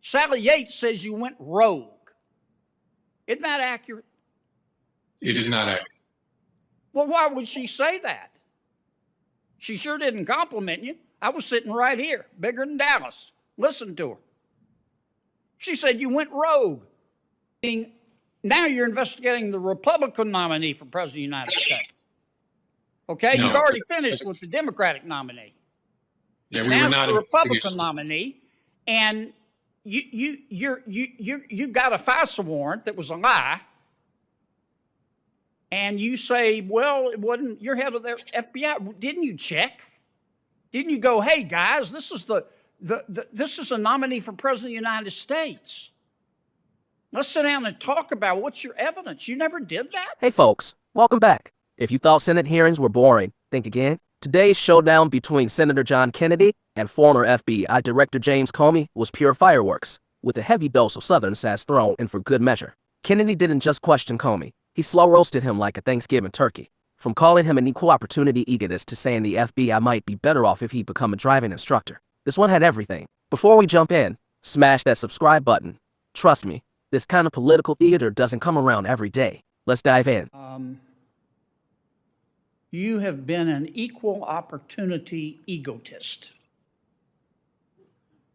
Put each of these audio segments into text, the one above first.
Sally Yates says you went rogue. Isn't that accurate? It is not accurate. Well, why would she say that? She sure didn't compliment you. I was sitting right here, bigger than Dallas. Listen to her. She said you went rogue. Now you're investigating the Republican nominee for President of the United States. Okay, no. You've already finished with the Democratic nominee. Yeah, we now were not the Republican nominee, and you got a FISA warrant that was a lie, and you say, well, it wasn't. You're head of the FBI. Didn't you check? Didn't you go, hey guys, this is this is a nominee for President of the United States. Let's sit down and talk about what's your evidence. You never did that? Hey folks, welcome back. If you thought Senate hearings were boring, think again. Today's showdown between Senator John Kennedy and former FBI Director James Comey was pure fireworks, with a heavy dose of Southern sass thrown in for good measure. Kennedy didn't just question Comey, he slow-roasted him like a Thanksgiving turkey. From calling him an equal opportunity egotist to saying the FBI might be better off if he'd become a driving instructor. This one had everything. Before we jump in, smash that subscribe button. Trust me, this kind of political theater doesn't come around every day. Let's dive in. You have been an equal opportunity egotist.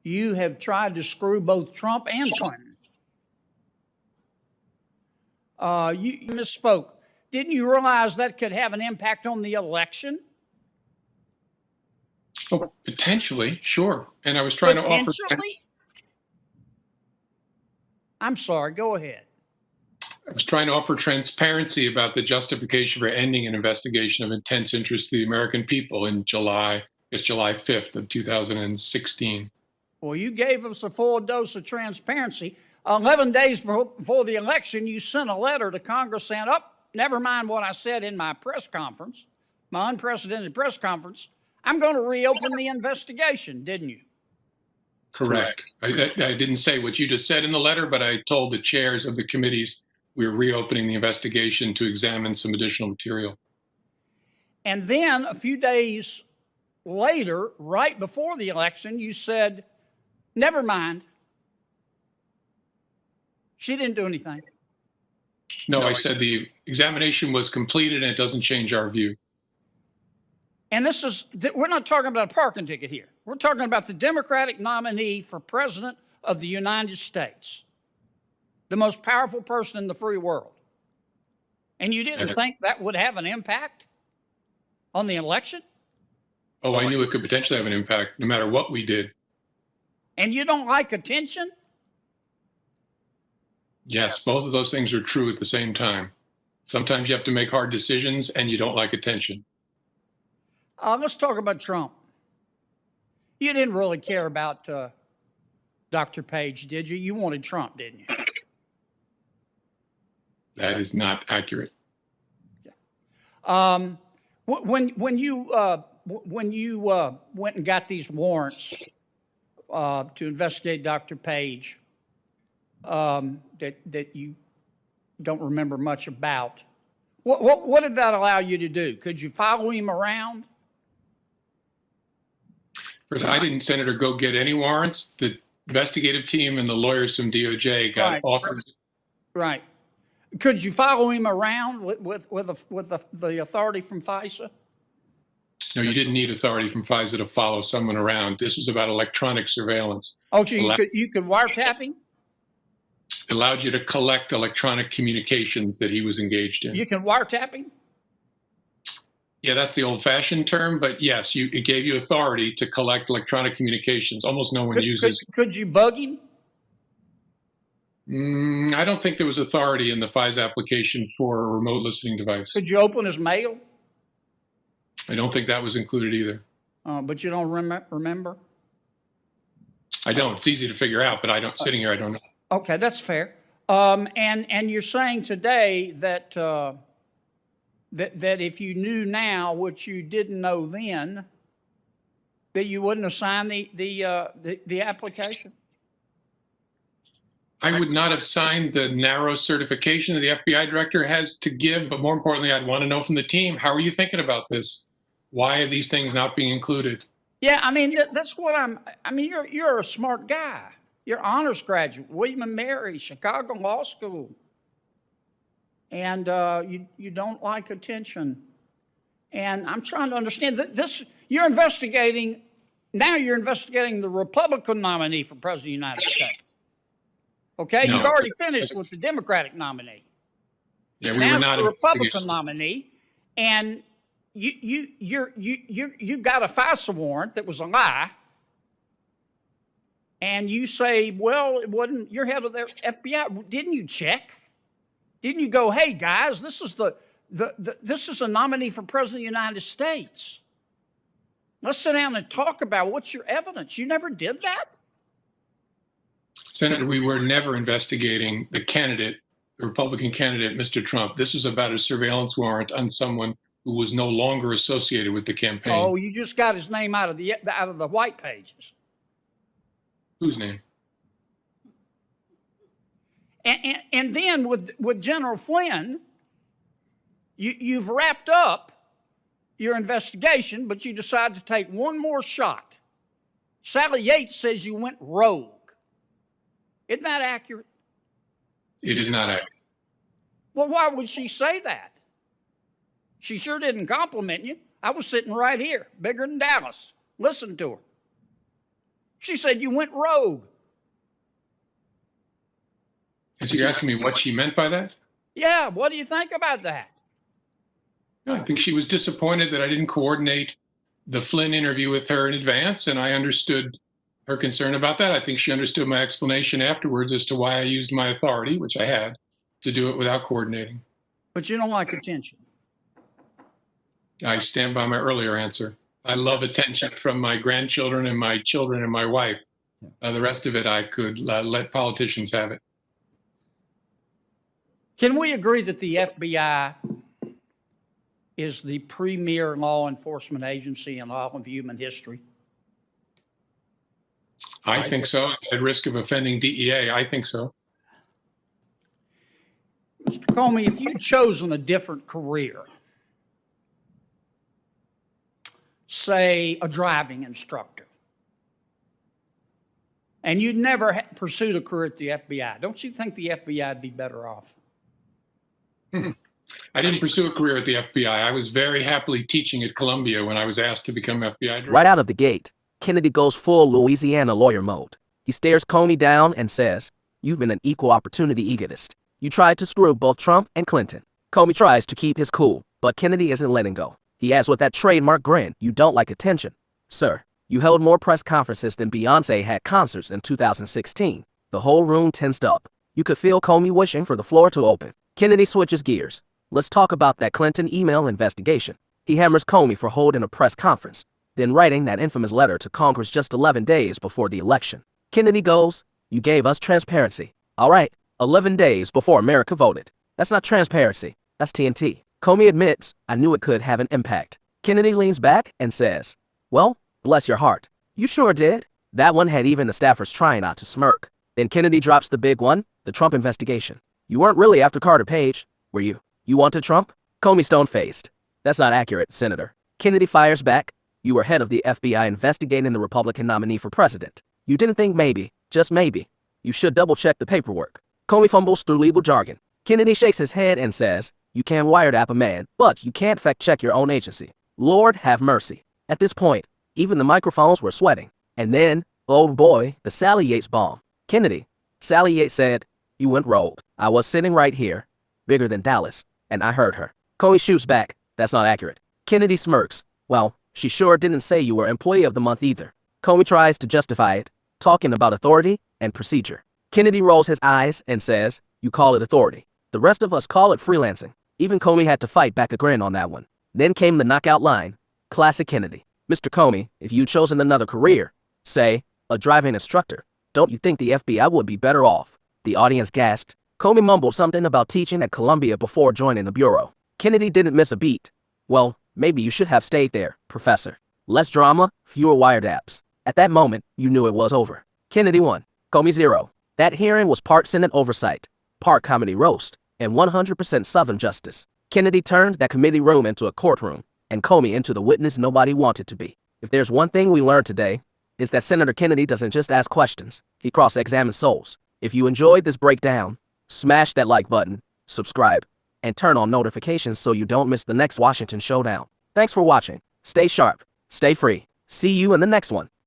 You have tried to screw both Trump and Clinton. You misspoke. Didn't you realize that could have an impact on the election? Oh, potentially, sure. And I was trying to offer... I'm sorry, go ahead. I was trying to offer transparency about the justification for ending an investigation of intense interest to the American people in July 5th of 2016. Well, you gave us a full dose of transparency. 11 days before the election, you sent a letter to Congress saying, never mind what I said in my press conference, my unprecedented press conference, I'm going to reopen the investigation, didn't you? Correct. I didn't say what you just said in the letter, but I told the chairs of the committees we were reopening the investigation to examine some additional material. And then a few days later, right before the election, you said, never mind. She didn't do anything. No, I said the examination was completed and it doesn't change our view. And we're not talking about a parking ticket here. We're talking about the Democratic nominee for President of the United States, the most powerful person in the free world. And you didn't think that would have an impact on the election? Oh, I knew it could potentially have an impact no matter what we did. And you don't like attention? Yes, both of those things are true at the same time. Sometimes you have to make hard decisions and you don't like attention. Let's talk about Trump. You didn't really care about Dr. Page, did you? You wanted Trump, didn't you? That is not accurate. Yeah. When you went and got these warrants to investigate Dr. Page, that you don't remember much about, what did that allow you to do? Could you follow him around? First, I didn't, Senator, go get any warrants. The investigative team and the lawyers from DOJ got offers. Right. Could you follow him around with the authority from FISA? No, you didn't need authority from FISA to follow someone around. This was about electronic surveillance. Oh, so you could wiretap him? It allowed you to collect electronic communications that he was engaged in. You can wiretap him? Yeah, that's the old-fashioned term, but yes, it gave you authority to collect electronic communications. Almost no one uses. Could you bug him? I don't think there was authority in the FISA application for a remote listening device. Could you open his mail? I don't think that was included either. But you don't remember? I don't. It's easy to figure out, but I don't. Sitting here, I don't know. Okay, that's fair. And you're saying today that that if you knew now what you didn't know then, that you wouldn't have signed the application? I would not have signed the narrow certification that the FBI director has to give, but more importantly, I'd want to know from the team, how are you thinking about this? Why are these things not being included? Yeah, I mean, that's what I mean, you're a smart guy. You're honors graduate, William and Mary, Chicago Law School. And you don't like attention. And I'm trying to understand that you're investigating the Republican nominee for President of the United States. Okay, No. You've already finished with the Democratic nominee. Yeah, we were not the Republican nominee, and you got a FISA warrant that was a lie, and you say, well, it wasn't. You're head of the FBI. Didn't you check? Didn't you go, hey guys, this is this is a nominee for President of the United States. Let's sit down and talk about what's your evidence. You never did that? Senator, we were never investigating the Republican candidate, Mr. Trump. This was about a surveillance warrant on someone who was no longer associated with the campaign. Oh, you just got his name out of the white pages. Whose name? And then with General Flynn, you've wrapped up your investigation, but you decide to take one more shot. Sally Yates says you went rogue. Isn't that accurate? It is not accurate. Well, why would she say that? She sure didn't compliment you. I was sitting right here, bigger than Dallas. Listen to her. She said you went rogue. And so you're asking me what she meant by that? Yeah, what do you think about that? No, I think she was disappointed that I didn't coordinate the Flynn interview with her in advance, and I understood her concern about that. I think she understood my explanation afterwards as to why I used my authority, which I had, to do it without coordinating. But you don't like attention. I stand by my earlier answer. I love attention from my grandchildren and my children and my wife. The rest of it, I could let politicians have it. Can we agree that the FBI is the premier law enforcement agency in all of human history? I think so. At risk of offending DEA, I think so. Mr. Comey, if you'd chosen a different career, say a driving instructor, and you'd never pursued a career at the FBI, don't you think the FBI would be better off? I didn't pursue a career at the FBI. I was very happily teaching at Columbia when I was asked to become FBI director. Right out of the gate, Kennedy goes full Louisiana lawyer mode. He stares Comey down and says, "You've been an equal opportunity egotist. You tried to screw both Trump and Clinton." Comey tries to keep his cool, but Kennedy isn't letting go. He adds with that trademark grin, "You don't like attention. Sir, you held more press conferences than Beyonce had concerts in 2016. The whole room tensed up. You could feel Comey wishing for the floor to open. Kennedy switches gears. Let's talk about that Clinton email investigation. He hammers Comey for holding a press conference, then writing that infamous letter to Congress just 11 days before the election. Kennedy goes, "You gave us transparency. All right, 11 days before America voted. That's not transparency. That's TNT." Comey admits, "I knew it could have an impact." Kennedy leans back and says, "Well, bless your heart. You sure did." That one had even the staffers trying not to smirk. Then Kennedy drops the big one, the Trump investigation. "You weren't really after Carter Page, were you? You wanted Trump?" Comey stone-faced. "That's not accurate, Senator." Kennedy fires back. "You were head of the FBI investigating the Republican nominee for president. You didn't think maybe, just maybe. You should double-check the paperwork." Comey fumbles through legal jargon. Kennedy shakes his head and says, "You can wiretap a man, but you can't fact-check your own agency. Lord have mercy." At this point, even the microphones were sweating. And then, oh boy, the Sally Yates bomb. "Kennedy," Sally Yates said, "you went rogue. I was sitting right here, bigger than Dallas, and I heard her." Comey shoots back, "That's not accurate." Kennedy smirks. "Well, she sure didn't say you were employee of the month either." Comey tries to justify it, talking about authority and procedure. Kennedy rolls his eyes and says, "You call it authority. The rest of us call it freelancing." Even Comey had to fight back a grin on that one. Then came the knockout line. Classic Kennedy. "Mr. Comey, if you'd chosen another career, say, a driving instructor, don't you think the FBI would be better off?" The audience gasped. Comey mumbled something about teaching at Columbia before joining the bureau. Kennedy didn't miss a beat. "Well, maybe you should have stayed there, Professor. Less drama, fewer wiretaps." At that moment, you knew it was over. Kennedy won. Comey 0. That hearing was part Senate oversight, part comedy roast, and 100% Southern justice. Kennedy turned that committee room into a courtroom, and Comey into the witness nobody wanted to be. If there's one thing we learned today, is that Senator Kennedy doesn't just ask questions, he cross-examines souls. If you enjoyed this breakdown, smash that like button, subscribe, and turn on notifications so you don't miss the next Washington Showdown. Thanks for watching. Stay sharp, stay free. See you in the next one.